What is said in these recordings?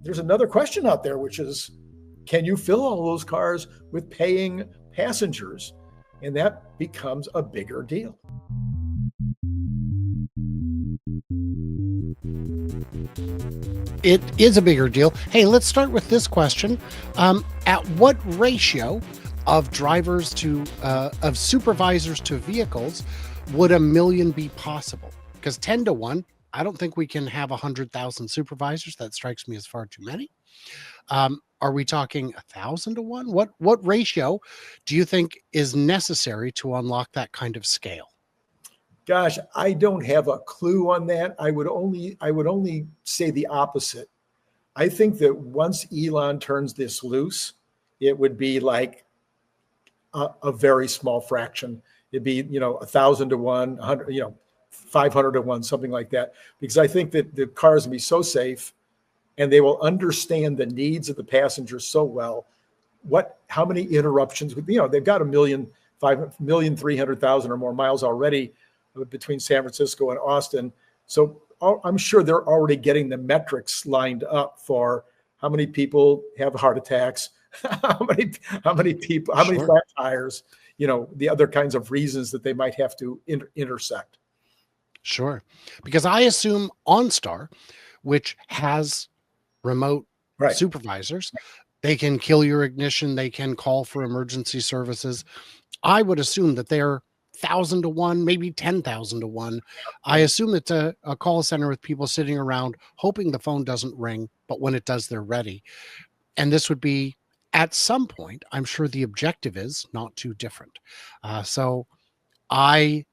There's another question out there, which is, can you fill all those cars with paying passengers? And that becomes a bigger deal. It is a bigger deal. Hey, let's start with this question. At what ratio of drivers to of supervisors to vehicles would 1 million be possible? Because 10 to 1, I don't think we can have 100,000 supervisors. That strikes me as far too many. Are we talking 1,000 to 1? What ratio do you think is necessary to unlock that kind of scale? Gosh, I don't have a clue on that. I would only say the opposite. I think that once Elon turns this loose, it would be like a very small fraction. It'd be, 1,000 to 1, 100, 500 to 1, something like that. Because I think that the cars will be so safe, and they will understand the needs of the passengers so well. How many interruptions they've got 1,300,000 or more miles already between San Francisco and Austin. So I'm sure they're already getting the metrics lined up for how many people have heart attacks, how many flat tires, the other kinds of reasons that they might have to intersect. Sure. Because I assume OnStar, which has remote supervisors, they can kill your ignition, they can call for emergency services. I would assume that they're 1,000 to 1, maybe 10,000 to 1. I assume it's a call center with people sitting around hoping the phone doesn't ring, but when it does, they're ready. And this would be, at some point, I'm sure the objective is not too different. So I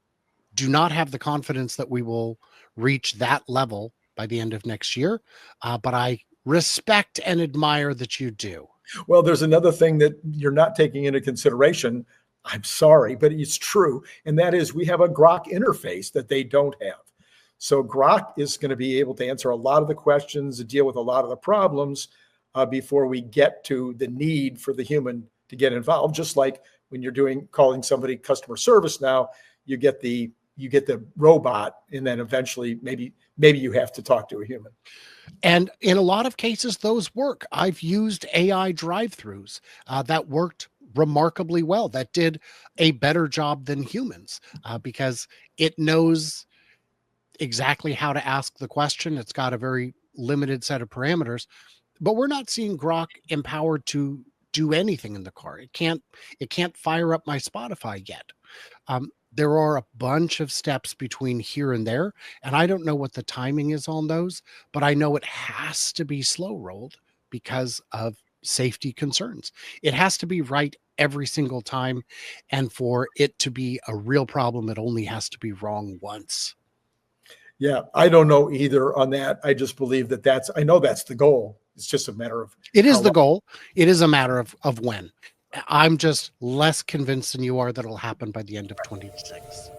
do not have the confidence that we will reach that level by the end of next year, but I respect and admire that you do. Well, there's another thing that you're not taking into consideration. I'm sorry, but it's true. And that is, we have a Grok interface that they don't have. So Grok is going to be able to answer a lot of the questions and deal with a lot of the problems before we get to the need for the human to get involved. Just like when you're calling somebody customer service now, you get the robot, and then eventually maybe you have to talk to a human. And in a lot of cases, those work. I've used AI drive-thrus that worked remarkably well, that did a better job than humans because it knows exactly how to ask the question. It's got a very limited set of parameters, but we're not seeing Grok empowered to do anything in the car. It can't fire up my Spotify yet. There are a bunch of steps between here and there, and I don't know what the timing is on those, but I know it has to be slow rolled because of safety concerns. It has to be right every single time, and for it to be a real problem, it only has to be wrong once. Yeah, I don't know either on that. I just believe I know that's the goal. It's just a matter of... It is the goal. It is a matter of when. I'm just less convinced than you are that it'll happen by the end of 2026.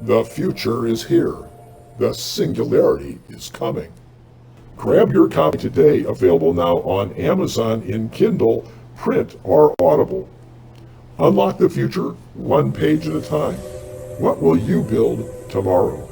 The future is here. The singularity is coming. Grab your copy today, available now on Amazon in Kindle, print, or Audible. Unlock the future one page at a time. What will you build tomorrow?